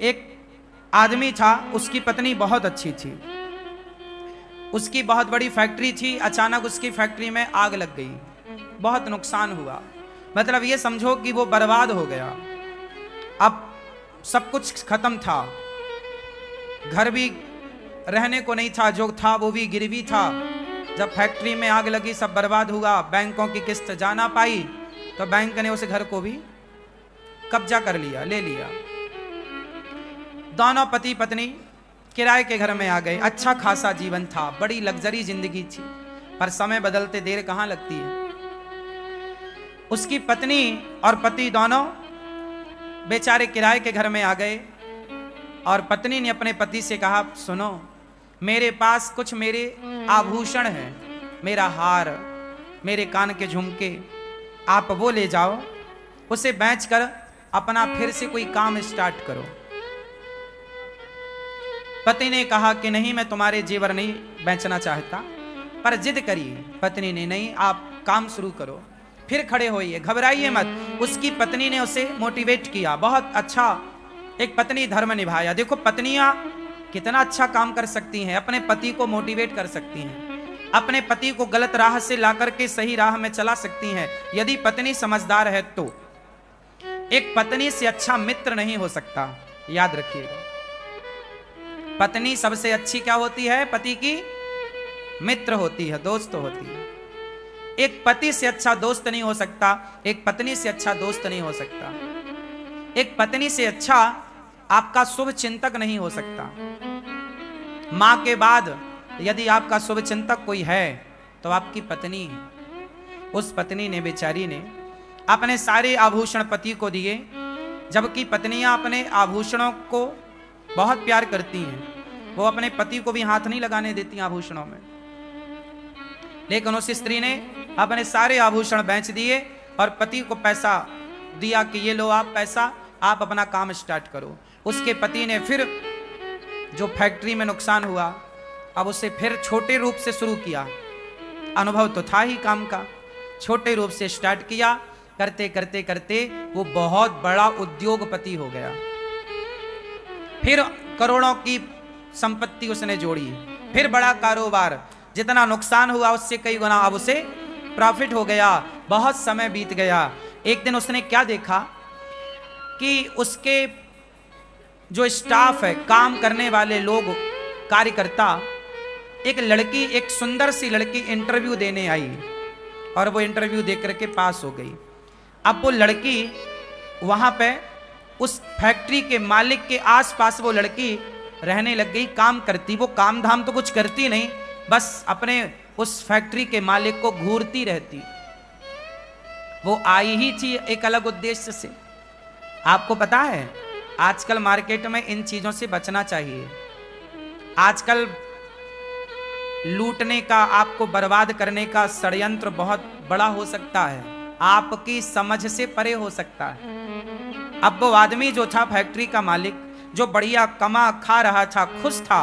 एक आदमी था, उसकी पत्नी बहुत अच्छी थी, उसकी बहुत बड़ी फैक्ट्री थी। अचानक उसकी फैक्ट्री में आग लग गई, बहुत नुकसान हुआ। मतलब ये समझो कि वो बर्बाद हो गया। अब सब कुछ खत्म था, घर भी रहने को नहीं था, जो था वो भी गिरवी था। जब फैक्ट्री में आग लगी, सब बर्बाद हुआ, बैंकों की किस्त जा ना पाई, तो बैंक ने उस घर को भी कब्जा कर लिया, ले लिया। दोनों पति पत्नी किराए के घर में आ गए। अच्छा खासा जीवन था, बड़ी लग्जरी जिंदगी थी, पर समय बदलते देर कहां लगती है। उसकी पत्नी और पति दोनों बेचारे किराए के घर में आ गए और पत्नी ने अपने पति से कहा, सुनो, मेरे पास कुछ मेरे आभूषण हैं, मेरा हार, मेरे कान के झुमके, आप वो ले जाओ, उसे बेचकर अपना फिर से कोई काम स्टार्ट करो। पति ने कहा कि नहीं, मैं तुम्हारे जेवर नहीं बेचना चाहता, पर जिद करी पत्नी ने, नहीं आप काम शुरू करो, फिर खड़े होइए, घबराइए मत। उसकी पत्नी ने उसे मोटिवेट किया, बहुत अच्छा एक पत्नी धर्म निभाया। देखो पत्नियां कितना अच्छा काम कर सकती हैं, अपने पति को मोटिवेट कर सकती हैं, अपने पति को गलत राह से लाकर के सही राह में चला सकती हैं, यदि पत्नी समझदार है तो। एक पत्नी से अच्छा मित्र नहीं हो सकता, याद रखिएगा। पत्नी सबसे अच्छी क्या होती है? पति की मित्र होती है, दोस्त होती है। एक पति से अच्छा दोस्त नहीं हो सकता, एक पत्नी से अच्छा दोस्त नहीं हो सकता, एक पत्नी से अच्छा आपका शुभ चिंतक नहीं हो सकता। मां के बाद यदि आपका शुभ चिंतक कोई है तो आपकी पत्नी है। उस पत्नी ने, बेचारी ने अपने सारे आभूषण पति को दिए, जबकि पत्नियां अपने आभूषणों को बहुत प्यार करती हैं, वो अपने पति को भी हाथ नहीं लगाने देती आभूषणों में। लेकिन उस स्त्री ने अपने सारे आभूषण बेच दिए और पति को पैसा दिया कि ये लो आप पैसा, आप अपना काम स्टार्ट करो। उसके पति ने फिर जो फैक्ट्री में नुकसान हुआ, अब उसे फिर छोटे रूप से शुरू किया। अनुभव तो था ही काम का, छोटे रूप से स्टार्ट किया। करते करते करते वो बहुत बड़ा उद्योगपति हो गया। फिर करोड़ों की संपत्ति उसने जोड़ी, फिर बड़ा कारोबार, जितना नुकसान हुआ उससे कई गुना अब उसे प्रॉफिट हो गया। बहुत समय बीत गया। एक दिन उसने क्या देखा कि उसके जो स्टाफ है, काम करने वाले लोग, कार्यकर्ता, एक लड़की, एक सुंदर सी लड़की इंटरव्यू देने आई और वो इंटरव्यू दे करके पास हो गई। अब वो लड़की वहां पे उस फैक्ट्री के मालिक के आसपास वो लड़की रहने लग गई, काम करती। वो काम धाम तो कुछ करती नहीं, बस अपने उस फैक्ट्री के मालिक को घूरती रहती। वो आई ही थी एक अलग उद्देश्य से। आपको पता है आजकल मार्केट में इन चीजों से बचना चाहिए। आजकल लूटने का, आपको बर्बाद करने का षड्यंत्र बहुत बड़ा हो सकता है, आपकी समझ से परे हो सकता है। अब वो आदमी जो था फैक्ट्री का मालिक, जो बढ़िया कमा खा रहा था, खुश था,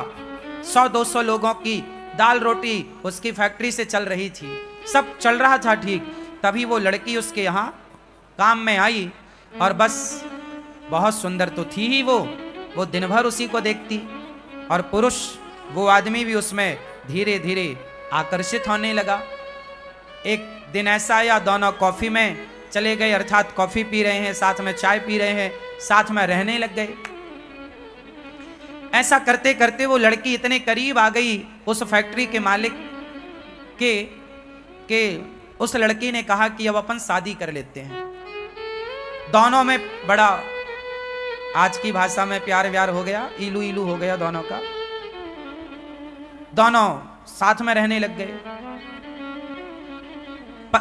100-200 लोगों की दाल रोटी उसकी फैक्ट्री से चल रही थी, सब चल रहा था ठीक। तभी वो लड़की उसके यहाँ काम में आई और बस बहुत सुंदर तो थी ही वो दिन भर उसी को देखती। और पुरुष, वो आदमी भी उसमें धीरे धीरे आकर्षित होने लगा। एक दिन ऐसा आया, दोनों कॉफी में चले गए, अर्थात कॉफी पी रहे हैं, साथ में चाय पी रहे हैं, साथ में रहने लग गए। ऐसा करते करते वो लड़की इतने करीब आ गई उस फैक्ट्री के मालिक के उस लड़की ने कहा कि अब अपन शादी कर लेते हैं। दोनों में बड़ा, आज की भाषा में प्यार व्यार हो गया, इलू इलू हो गया दोनों का। दोनों साथ में रहने लग गए।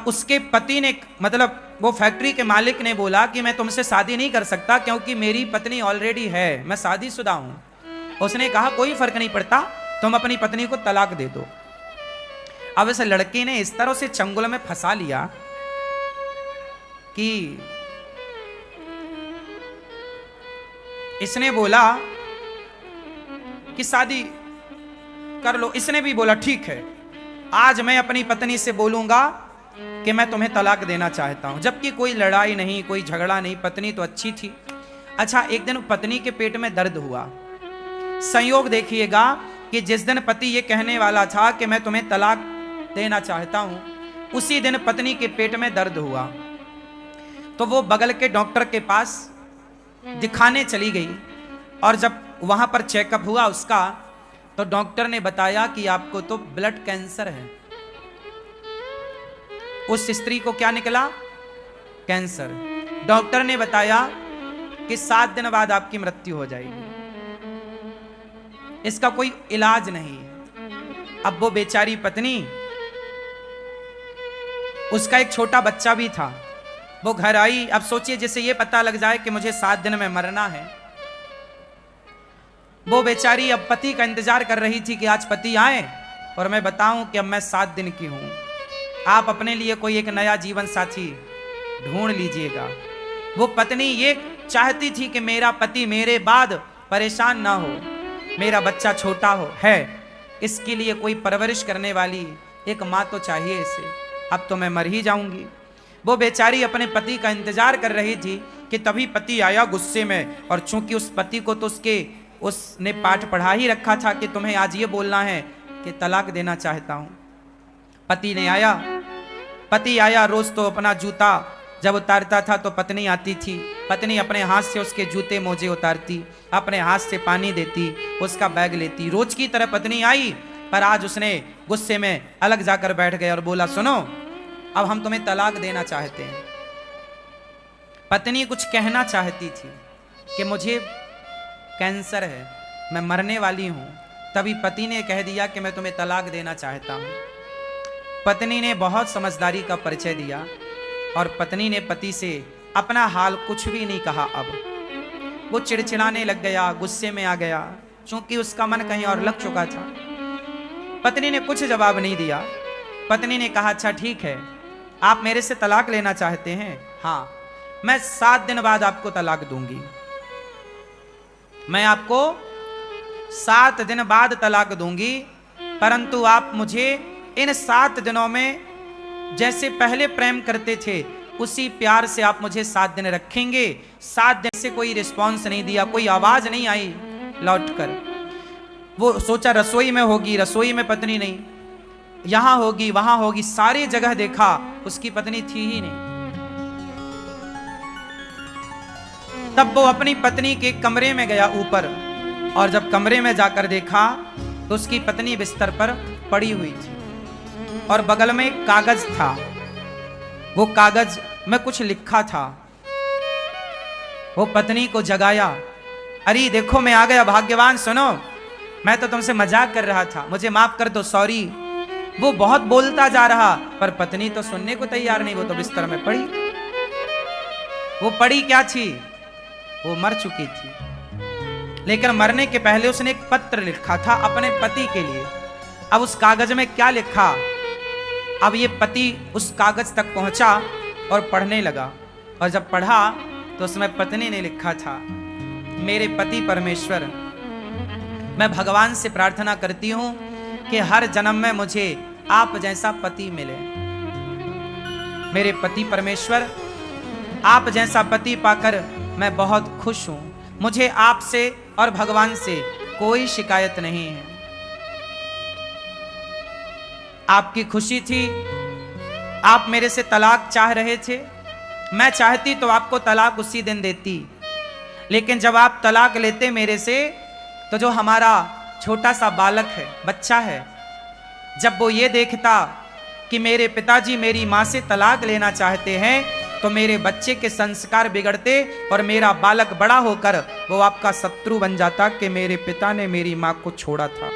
उसके पति ने, मतलब वो फैक्ट्री के मालिक ने बोला कि मैं तुमसे शादी नहीं कर सकता क्योंकि मेरी पत्नी ऑलरेडी है, मैं शादीशुदा हूं। उसने कहा कोई फर्क नहीं पड़ता, तुम अपनी पत्नी को तलाक दे दो। अब इस लड़की ने इस तरह से चंगुल में फंसा लिया कि इसने बोला कि शादी कर लो। इसने भी बोला ठीक है, आज मैं अपनी पत्नी से बोलूंगा कि मैं तुम्हें तलाक देना चाहता हूं। जबकि कोई लड़ाई नहीं, कोई झगड़ा नहीं, पत्नी तो अच्छी थी। अच्छा, एक दिन पत्नी के पेट में दर्द हुआ। संयोग देखिएगा कि जिस दिन पति ये कहने वाला था कि मैं तुम्हें तलाक देना चाहता हूं, उसी दिन पत्नी के पेट में दर्द हुआ। तो वो बगल के डॉक्टर के पास दिखाने चली गई और जब वहां पर चेकअप हुआ उसका, तो डॉक्टर ने बताया कि आपको तो ब्लड कैंसर है। उस स्त्री को क्या निकला? कैंसर। डॉक्टर ने बताया कि 7 दिन बाद आपकी मृत्यु हो जाएगी, इसका कोई इलाज नहीं है। अब वो बेचारी पत्नी, उसका एक छोटा बच्चा भी था, वो घर आई। अब सोचिए, जैसे ये पता लग जाए कि मुझे 7 दिन में मरना है, वो बेचारी अब पति का इंतजार कर रही थी कि आज पति आए और मैं बताऊं कि अब मैं 7 दिन की हूं। आप अपने लिए कोई एक नया जीवन साथी ढूंढ लीजिएगा। वो पत्नी ये चाहती थी कि मेरा पति मेरे बाद परेशान ना हो, मेरा बच्चा छोटा हो है, इसके लिए कोई परवरिश करने वाली एक माँ तो चाहिए इसे। अब तो मैं मर ही जाऊंगी। वो बेचारी अपने पति का इंतजार कर रही थी कि तभी पति आया गुस्से में। और चूंकि उस पति को तो उसने पाठ पढ़ा ही रखा था कि तुम्हें आज ये बोलना है कि तलाक देना चाहता हूं। पति आया। रोज तो अपना जूता जब उतारता था तो पत्नी आती थी, पत्नी अपने हाथ से उसके जूते मोजे उतारती, अपने हाथ से पानी देती, उसका बैग लेती। रोज की तरह पत्नी आई, पर आज उसने गुस्से में अलग जाकर बैठ गया और बोला, सुनो, अब हम तुम्हें तलाक देना चाहते हैं। पत्नी कुछ कहना चाहती थी कि मुझे कैंसर है, मैं मरने वाली हूं। तभी पति ने कह दिया कि मैं तुम्हें तलाक देना चाहता हूं। पत्नी ने बहुत समझदारी का परिचय दिया और पत्नी ने पति से अपना हाल कुछ भी नहीं कहा। अब वो चिड़चिड़ाने लग गया, गुस्से में आ गया, क्योंकि उसका मन कहीं और लग चुका था। पत्नी ने कुछ जवाब नहीं दिया। पत्नी ने कहा, अच्छा ठीक है, आप मेरे से तलाक लेना चाहते हैं? हाँ, मैं 7 दिन बाद आपको तलाक दूंगी। मैं आपको 7 दिन बाद तलाक दूंगी, परंतु आप मुझे इन 7 दिनों में जैसे पहले प्रेम करते थे उसी प्यार से आप मुझे 7 दिन रखेंगे। 7 दिन से कोई रिस्पॉन्स नहीं दिया, कोई आवाज नहीं आई लौटकर। वो सोचा रसोई में होगी, रसोई में पत्नी नहीं, यहां होगी वहां होगी, सारी जगह देखा, उसकी पत्नी थी ही नहीं। तब वो अपनी पत्नी के कमरे में गया ऊपर, और जब कमरे में जाकर देखा तो उसकी पत्नी बिस्तर पर पड़ी हुई थी और बगल में एक कागज था। वो कागज में कुछ लिखा था। वो पत्नी को जगाया, अरे देखो मैं आ गया, भाग्यवान, सुनो, मैं तो तुमसे मजाक कर रहा था, मुझे माफ कर दो, सॉरी। वो बहुत बोलता जा रहा, पर पत्नी तो सुनने को तैयार नहीं, वो तो बिस्तर में पड़ी। वो पड़ी क्या थी? वो मर चुकी थी, लेकिन मरने के पहले उसने एक पत्र लिखा था अपने पति के लिए। अब उस कागज में क्या लिखा? अब ये पति उस कागज तक पहुंचा और पढ़ने लगा, और जब पढ़ा तो उसमें पत्नी ने लिखा था, मेरे पति परमेश्वर, मैं भगवान से प्रार्थना करती हूं कि हर जन्म में मुझे आप जैसा पति मिले। मेरे पति परमेश्वर, आप जैसा पति पाकर मैं बहुत खुश हूं। मुझे आपसे और भगवान से कोई शिकायत नहीं है। आपकी खुशी थी, आप मेरे से तलाक चाह रहे थे, मैं चाहती तो आपको तलाक उसी दिन देती, लेकिन जब आप तलाक लेते मेरे से, तो जो हमारा छोटा सा बालक है, बच्चा है, जब वो ये देखता कि मेरे पिताजी मेरी माँ से तलाक लेना चाहते हैं, तो मेरे बच्चे के संस्कार बिगड़ते और मेरा बालक बड़ा होकर वो आपका शत्रु बन जाता कि मेरे पिता ने मेरी माँ को छोड़ा था।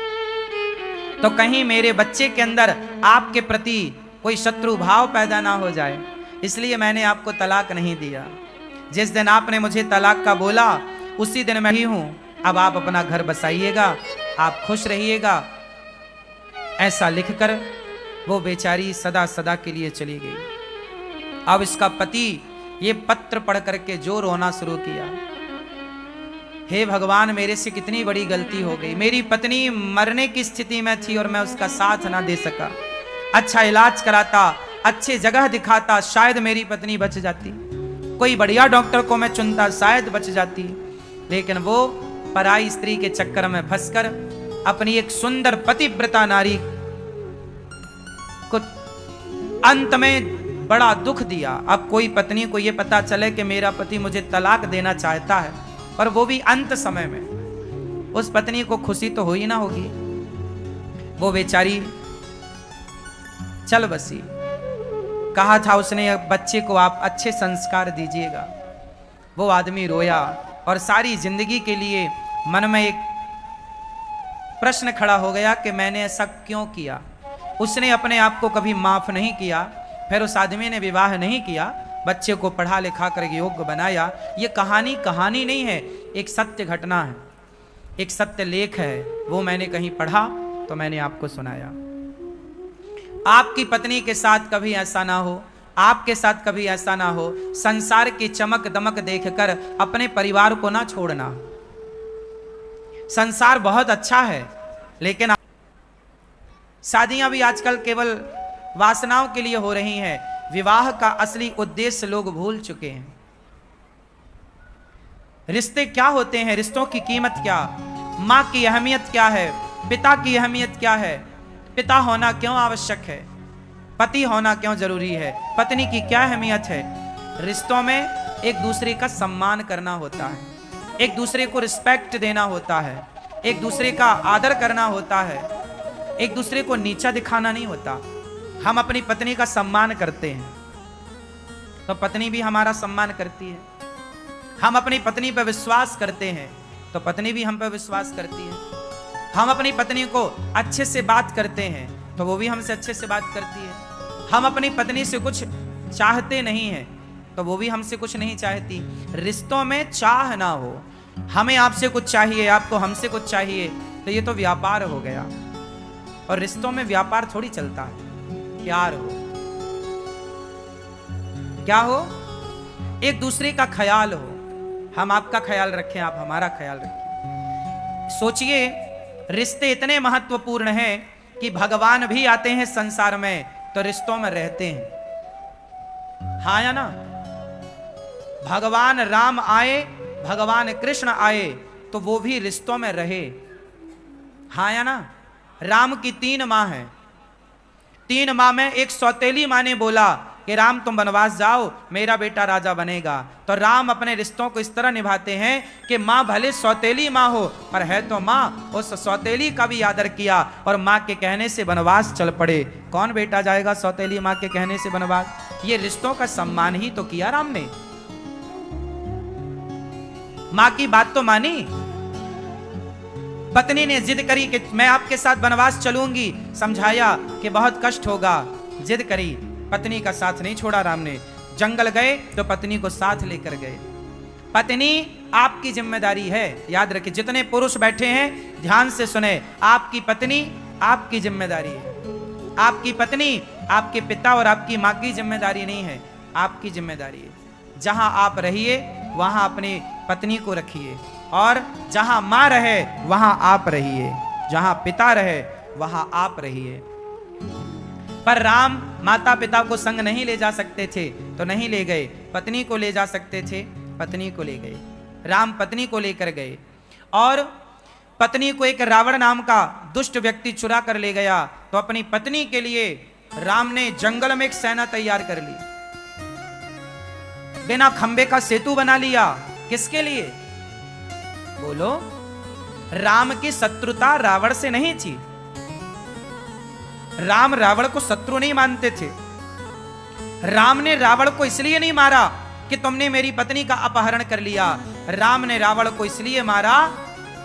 तो कहीं मेरे बच्चे के अंदर आपके प्रति कोई शत्रु भाव पैदा ना हो जाए, इसलिए मैंने आपको तलाक नहीं दिया। जिस दिन आपने मुझे तलाक का बोला उसी दिन मैं ही हूं। अब आप अपना घर बसाइएगा, आप खुश रहिएगा। ऐसा लिखकर वो बेचारी सदा सदा के लिए चली गई। अब इसका पति ये पत्र पढ़ करके जो रोना शुरू किया, हे भगवान, मेरे से कितनी बड़ी गलती हो गई। मेरी पत्नी मरने की स्थिति में थी और मैं उसका साथ ना दे सका। अच्छा इलाज कराता, अच्छे जगह दिखाता, शायद मेरी पत्नी बच जाती। कोई बढ़िया डॉक्टर को मैं चुनता, शायद बच जाती, लेकिन वो पराई स्त्री के चक्कर में फंसकर अपनी एक सुंदर पतिव्रता नारी को अंत में बड़ा दुख दिया। अब कोई पत्नी को यह पता चले कि मेरा पति मुझे तलाक देना चाहता है, और वो भी अंत समय में, उस पत्नी को खुशी तो हो ही ना होगी। वो बेचारी चल बसी। कहा था उसने, बच्चे को आप अच्छे संस्कार दीजिएगा। वो आदमी रोया और सारी जिंदगी के लिए मन में एक प्रश्न खड़ा हो गया कि मैंने ऐसा क्यों किया। उसने अपने आप को कभी माफ नहीं किया। फिर उस आदमी ने विवाह नहीं किया, बच्चे को पढ़ा लिखा कर योग्य बनाया। ये कहानी नहीं है, एक सत्य घटना है, एक सत्य लेख है। वो मैंने कहीं पढ़ा तो मैंने आपको सुनाया। आपकी पत्नी के साथ कभी ऐसा ना हो, आपके साथ कभी ऐसा ना हो। संसार की चमक दमक देखकर अपने परिवार को ना छोड़ना। संसार बहुत अच्छा है, लेकिन शादियां भी आजकल केवल वासनाओं के लिए हो रही हैं। विवाह का असली उद्देश्य लोग भूल चुके हैं। रिश्ते क्या होते हैं, रिश्तों की कीमत क्या, मां की अहमियत क्या है, पिता की अहमियत क्या है, पिता होना क्यों आवश्यक है, पति होना क्यों जरूरी है, पत्नी की क्या अहमियत है। रिश्तों में एक दूसरे का सम्मान करना होता है, एक दूसरे को रिस्पेक्ट देना होता है, एक दूसरे का आदर करना होता है, एक दूसरे को नीचा दिखाना नहीं होता। हम अपनी पत्नी का सम्मान करते हैं तो पत्नी भी हमारा सम्मान करती है। हम अपनी पत्नी पर विश्वास करते हैं तो पत्नी भी हम पर विश्वास करती है। हम अपनी पत्नी को अच्छे से बात करते हैं तो वो भी हमसे अच्छे से बात करती है। हम अपनी पत्नी से कुछ चाहते नहीं हैं तो वो भी हमसे कुछ नहीं चाहती। रिश्तों में चाह ना हो, हमें आपसे कुछ चाहिए, आपको हमसे कुछ चाहिए, तो ये तो व्यापार हो गया। और रिश्तों में व्यापार थोड़ी चलता है, प्यार हो, क्या हो, एक दूसरे का ख्याल हो। हम आपका ख्याल रखें, आप हमारा ख्याल रखें। सोचिए, रिश्ते इतने महत्वपूर्ण हैं कि भगवान भी आते हैं संसार में तो रिश्तों में रहते हैं। हाँ या ना? भगवान राम आए, भगवान कृष्ण आए तो वो भी रिश्तों में रहे। हाँ या ना? राम की 3 माँ हैं। 3 माँ में एक सौतेली माँ ने बोला कि राम तुम वनवास जाओ, मेरा बेटा राजा बनेगा। तो राम अपने रिश्तों को इस तरह निभाते हैं कि माँ भले सौतेली माँ हो पर है तो माँ। उस सौतेली का भी आदर किया और माँ के कहने से वनवास चल पड़े। कौन बेटा जाएगा सौतेली माँ के कहने से वनवास? ये रिश्तों का सम्मान ही तो किया राम ने। माँ की बात तो मानी। पत्नी ने जिद करी कि मैं आपके साथ वनवास चलूंगी, समझाया कि बहुत कष्ट होगा, जिद करी, पत्नी का साथ नहीं छोड़ा राम ने। जंगल गए तो पत्नी को साथ लेकर गए। पत्नी आपकी जिम्मेदारी है, याद रखिए। जितने पुरुष बैठे हैं ध्यान से सुने, आपकी पत्नी आपकी जिम्मेदारी है। आपकी पत्नी आपके पिता और आपकी माँ की जिम्मेदारी नहीं है, आपकी जिम्मेदारी है। जहां आप रहिए वहां अपनी पत्नी को रखिए, और जहां मां रहे वहां आप रहिए, जहां पिता रहे वहां आप रहिए। पर राम माता पिता को संग नहीं ले जा सकते थे तो नहीं ले गए, पत्नी को ले जा सकते थे, पत्नी को ले गए। राम पत्नी को लेकर गए और पत्नी को एक रावण नाम का दुष्ट व्यक्ति चुरा कर ले गया। तो अपनी पत्नी के लिए राम ने जंगल में एक सेना तैयार कर ली, बिना खंबे का सेतु बना लिया। किसके लिए? बोलो। राम की शत्रुता रावण से नहीं थी। राम रावण को शत्रु नहीं मानते थे। राम ने रावण को इसलिए नहीं मारा कि तुमने मेरी पत्नी का अपहरण कर लिया। राम ने रावण को इसलिए मारा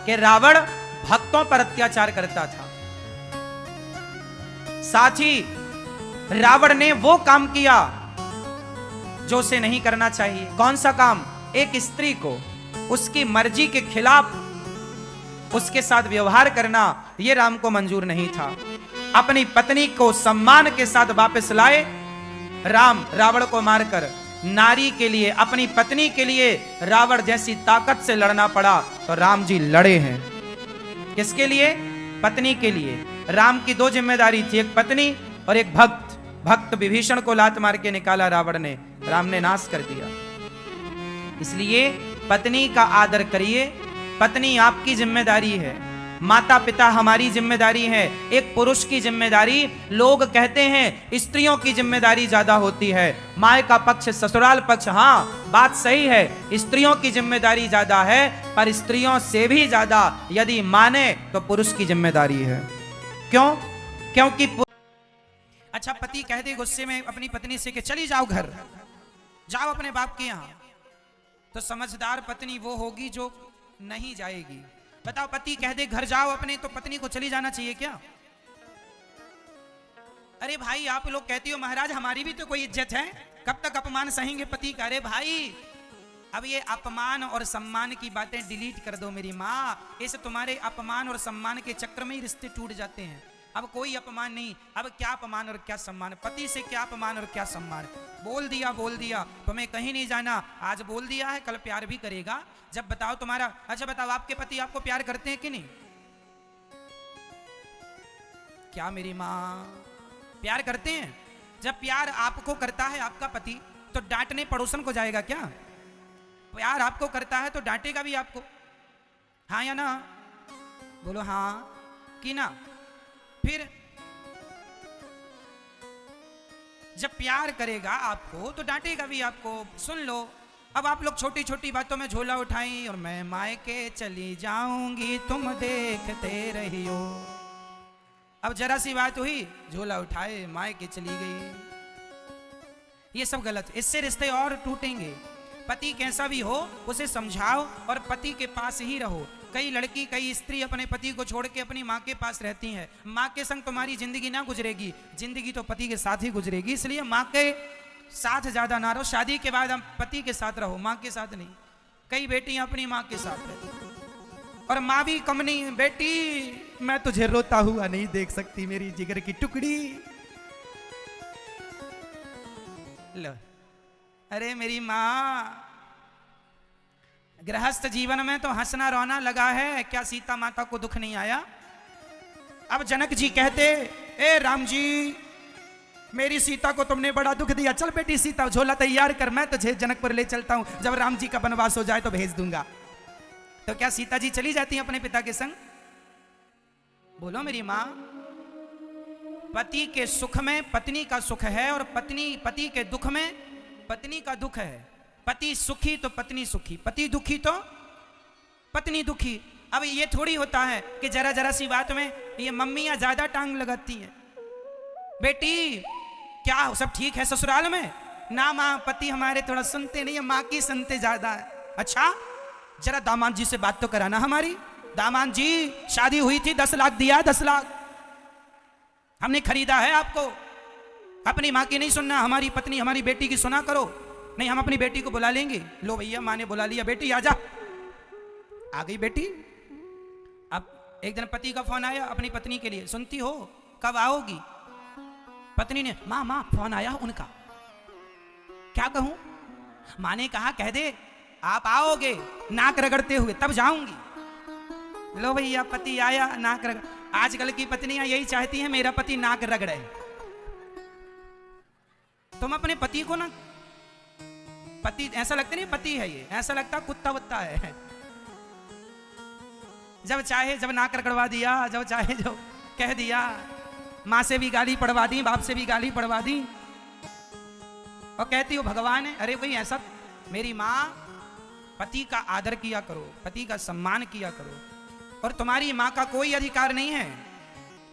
कि रावण भक्तों पर अत्याचार करता था। साथ ही रावण ने वो काम किया जो उसे नहीं करना चाहिए। कौन सा काम? एक स्त्री को उसकी मर्जी के खिलाफ उसके साथ व्यवहार करना, यह राम को मंजूर नहीं था। अपनी पत्नी को सम्मान के साथ वापस लाए राम, रावण को मारकर। नारी के लिए, अपनी पत्नी के लिए रावण जैसी ताकत से लड़ना पड़ा तो राम जी लड़े हैं। किसके लिए? पत्नी के लिए। राम की 2 जिम्मेदारी थी, एक पत्नी और एक भक्त। भक्त विभीषण को लात मार के निकाला रावण ने, राम ने नाश कर दिया। इसलिए पत्नी का आदर करिए। पत्नी आपकी जिम्मेदारी है, माता पिता हमारी जिम्मेदारी है। एक पुरुष की जिम्मेदारी, लोग कहते हैं स्त्रियों की जिम्मेदारी ज्यादा होती है, माँ का पक्ष ससुराल पक्ष, हाँ बात सही है, स्त्रियों की जिम्मेदारी ज्यादा है, पर स्त्रियों से भी ज्यादा यदि माने तो पुरुष की जिम्मेदारी है। क्यों? क्योंकि अच्छा, पति कह दे गुस्से में अपनी पत्नी से कि चली जाओ घर, जाओ अपने बाप के यहां, तो समझदार पत्नी वो होगी जो नहीं जाएगी। बताओ, पति कह दे घर जाओ अपने, तो पत्नी को चली जाना चाहिए क्या? अरे भाई, आप लोग कहते हो महाराज हमारी भी तो कोई इज्जत है, कब तक अपमान सहेंगे पति का? अरे भाई, अब ये अपमान और सम्मान की बातें डिलीट कर दो मेरी माँ। इस तुम्हारे अपमान और सम्मान के चक्कर में ही रिश्ते टूट जाते हैं। अब कोई अपमान नहीं, अब क्या अपमान और क्या सम्मान, पति से क्या अपमान और क्या सम्मान। बोल दिया तुम्हें कहीं नहीं जाना, आज बोल दिया है कल प्यार भी करेगा। जब बताओ तुम्हारा, अच्छा बताओ आपके पति आपको प्यार करते हैं कि नहीं? क्या मेरी माँ प्यार करते हैं? जब प्यार आपको करता है आपका पति, तो डांटने पड़ोसन को जाएगा क्या? प्यार आपको करता है तो डांटेगा भी आपको, हाँ या ना? बोलो हाँ कि ना? फिर जब प्यार करेगा आपको तो डांटेगा भी आपको। सुन लो, अब आप लोग छोटी छोटी बातों में झोला उठाई और मैं मायके चली जाऊंगी तुम देखते रहियो। अब जरा सी बात हुई, झोला उठाए मायके चली गई। ये सब गलत, इससे रिश्ते और टूटेंगे। पति कैसा भी हो उसे समझाओ और पति के पास ही रहो। कई लड़की, कई स्त्री अपने पति को छोड़ के अपनी माँ के पास रहती हैं। माँ के संग तुम्हारी जिंदगी ना गुजरेगी, जिंदगी तो पति के साथ ही गुजरेगी। इसलिए माँ के साथ ज्यादा ना रहो, शादी के बाद हम पति के साथ रहो, माँ के साथ नहीं। कई बेटियां अपनी माँ के साथ रहती और माँ भी कम नहीं है। बेटी मैं तुझे रोता हुआ नहीं देख सकती, मेरी जिगर की टुकड़ी। लो, अरे मेरी माँ, गृहस्थ जीवन में तो हंसना रोना लगा है, क्या सीता माता को दुख नहीं आया? अब जनक जी कहते, ए राम जी, मेरी सीता को तुमने बड़ा दुख दिया, चल बेटी सीता झोला तैयार कर, मैं तुझे जनकपुर ले चलता हूं, जब राम जी का वनवास हो जाए तो भेज दूंगा। तो क्या सीता जी चली जाती हैं अपने पिता के संग? बोलो मेरी माँ, पति के सुख में पत्नी का सुख है और पति के दुख में पत्नी का दुख है। पति सुखी तो पत्नी सुखी, पति दुखी तो पत्नी दुखी। अब ये थोड़ी होता है कि जरा जरा सी बात में ये मम्मियां ज्यादा टांग लगाती हैं। बेटी क्या सब ठीक है ससुराल में? ना माँ, पति हमारे थोड़ा सुनते नहीं है, माँ की सुनते ज्यादा है। अच्छा, जरा दामाद जी से बात तो कराना हमारी। दामाद जी, शादी हुई थी, 10 लाख दिया, 10 लाख हमने खरीदा है आपको। अपनी माँ की नहीं सुनना, हमारी पत्नी हमारी बेटी की सुना करो। नहीं, हम अपनी बेटी को बुला लेंगे। लो भैया, माँ ने बुला लिया, बेटी आजा। आ गई बेटी। अब एक दिन पति का फोन आया अपनी पत्नी के लिए, सुनती हो, कब आओगी? पत्नी ने, माँ फोन आया उनका। क्या कहूं? माँ ने कहा कह दे आप आओगे नाक रगड़ते हुए, तब जाऊंगी। लो भैया, पति आया, नाक रगड़। आजकल की पत्नियां यही चाहती हैं मेरा पति नाक रगड़े। तुम अपने पति को ना, पति ऐसा लगता नहीं पति है, ये ऐसा लगता कुत्ता वत्ता है। जब चाहे जब नाक रगड़वा दिया, जब चाहे जो कह दिया। माँ से भी गाली पड़वा दी, बाप से भी गाली पड़वा दी, और कहती हो भगवान है। अरे भाई ऐसा, मेरी माँ, पति का आदर किया करो, पति का सम्मान किया करो। और तुम्हारी माँ का कोई अधिकार नहीं है।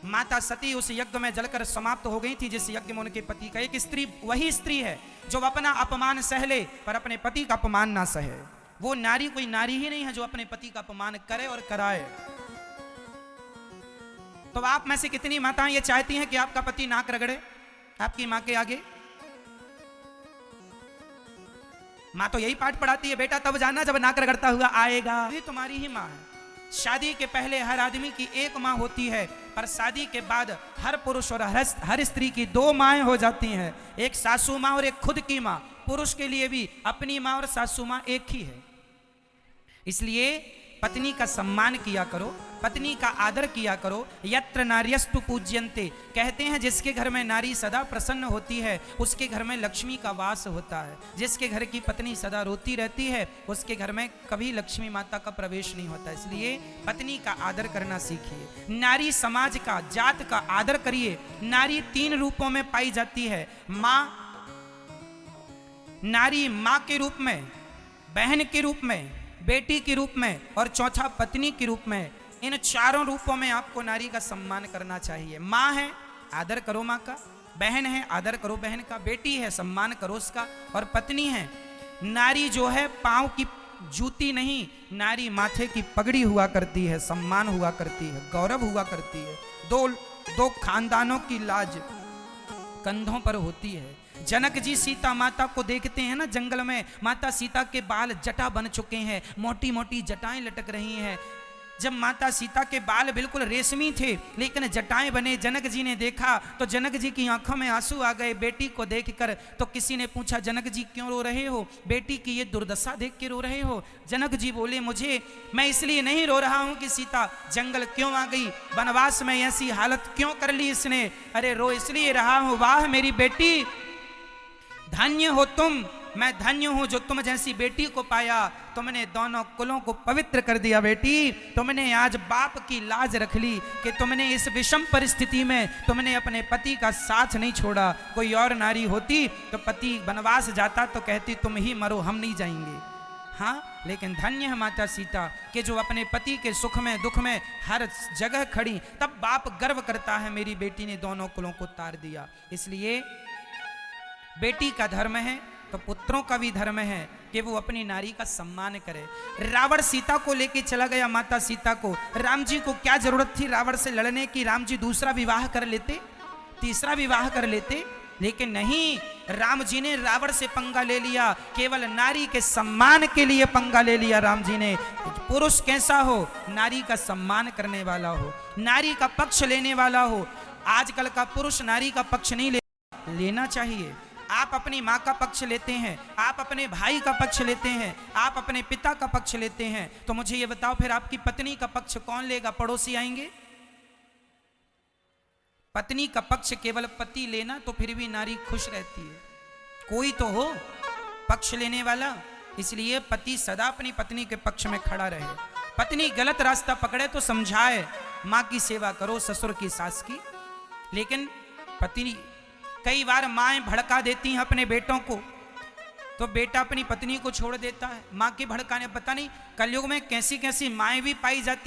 माता सती उस यज्ञ में जलकर समाप्त हो गई थी जिस यज्ञ में उनके पति का। एक स्त्री वही स्त्री है जो अपना अपमान सह ले पर अपने पति का अपमान ना सहे। वो नारी कोई नारी ही नहीं है जो अपने पति का अपमान करे और कराए। तो आप में से कितनी माताएं ये चाहती हैं कि आपका पति नाक रगड़े आपकी मां के आगे? मां तो यही पाठ पढ़ाती है, बेटा तब जाना जब नाक रगड़ता हुआ आएगा। ये तुम्हारी ही मां है। शादी के पहले हर आदमी की एक माँ होती है, पर शादी के बाद हर पुरुष और हर स्त्री की 2 माएँ हो जाती हैं, एक सासू माँ और एक खुद की माँ। पुरुष के लिए भी अपनी माँ और सासू माँ एक ही है। इसलिए पत्नी का सम्मान किया करो, पत्नी का आदर किया करो। यत्र नार्यस्तु पूज्यन्ते, कहते हैं जिसके घर में नारी सदा प्रसन्न होती है उसके घर में लक्ष्मी का वास होता है। जिसके घर की पत्नी सदा रोती रहती है उसके घर में कभी लक्ष्मी माता का प्रवेश नहीं होता। इसलिए पत्नी का आदर करना सीखिए। नारी समाज का, जात का आदर करिए। नारी 3 रूपों में पाई जाती है। माँ, नारी माँ के रूप में, बहन के रूप में, बेटी के रूप में और चौथा पत्नी के रूप में। इन 4 रूपों में आपको नारी का सम्मान करना चाहिए। माँ है, आदर करो माँ का। बहन है, आदर करो बहन का। बेटी है, सम्मान करो उसका। और पत्नी है। नारी जो है पांव की जूती नहीं, नारी माथे की पगड़ी हुआ करती है, सम्मान हुआ करती है, गौरव हुआ करती है। दो खानदानों की लाज कंधों पर होती है। जनक जी सीता माता को देखते हैं ना जंगल में, माता सीता के बाल जटा बन चुके हैं, मोटी मोटी जटाएं लटक रही हैं। जब माता सीता के बाल बिल्कुल रेशमी थे लेकिन जटाएं बने, जनक जी ने देखा तो जनक जी की आंखों में आंसू आ गए बेटी को देखकर। तो किसी ने पूछा, जनक जी क्यों रो रहे हो, बेटी की ये दुर्दशा देख के रो रहे हो? जनक जी बोले, मैं इसलिए नहीं रो रहा हूं कि सीता जंगल क्यों आ गई, वनवास में ऐसी हालत क्यों कर ली इसने। अरे रो इसलिए रहा हूं, वाह मेरी बेटी, धन्य हो तुम, मैं धन्य हूं जो तुम जैसी बेटी को पाया। तुमने दोनों कुलों को पवित्र कर दिया बेटी। तुमने आज बाप की लाज रख ली कि तुमने इस विषम परिस्थिति में तुमने अपने पति का साथ नहीं छोड़ा। कोई और नारी होती तो पति वनवास जाता तो कहती तुम ही मरो, हम नहीं जाएंगे। हाँ, लेकिन धन्य है माता सीता कि जो अपने पति के सुख में दुख में हर जगह खड़ी। तब बाप गर्व करता है मेरी बेटी ने दोनों कुलों को तार दिया। इसलिए बेटी का धर्म है तो पुत्रों का भी धर्म है कि वो अपनी नारी का सम्मान करे। रावण सीता को लेके चला गया, माता सीता को। राम जी को क्या जरूरत थी रावण से लड़ने की? राम जी दूसरा विवाह कर लेते, तीसरा विवाह कर लेते, लेकिन नहीं, राम जी ने रावण से पंगा ले लिया। केवल नारी के सम्मान के लिए पंगा ले लिया राम जी ने। पुरुष कैसा हो? नारी का सम्मान करने वाला हो, नारी का पक्ष लेने वाला हो। आजकल का पुरुष नारी का पक्ष नहीं लेना चाहिए। आप अपनी माँ का पक्ष लेते हैं, आप अपने भाई का पक्ष लेते हैं, आप अपने पिता का पक्ष लेते हैं, तो मुझे ये बताओ फिर आपकी पत्नी का पक्ष कौन लेगा? पड़ोसी आएंगे? पत्नी का पक्ष केवल पति लेना तो फिर भी नारी खुश रहती है। कोई तो हो पक्ष लेने वाला। इसलिए पति सदा अपनी पत्नी के पक्ष में खड़ा रहे। पत्नी गलत रास्ता पकड़े तो समझाए, माँ की सेवा करो, ससुर की, सास की। लेकिन पत्नी, कई बार माएं भड़का देती हैं अपने बेटों को, तो बेटा अपनी पत्नी को छोड़ देता है। माँ के भड़काने, पता नहीं कलयुग में कैसी कैसी माएं भी पाई जाती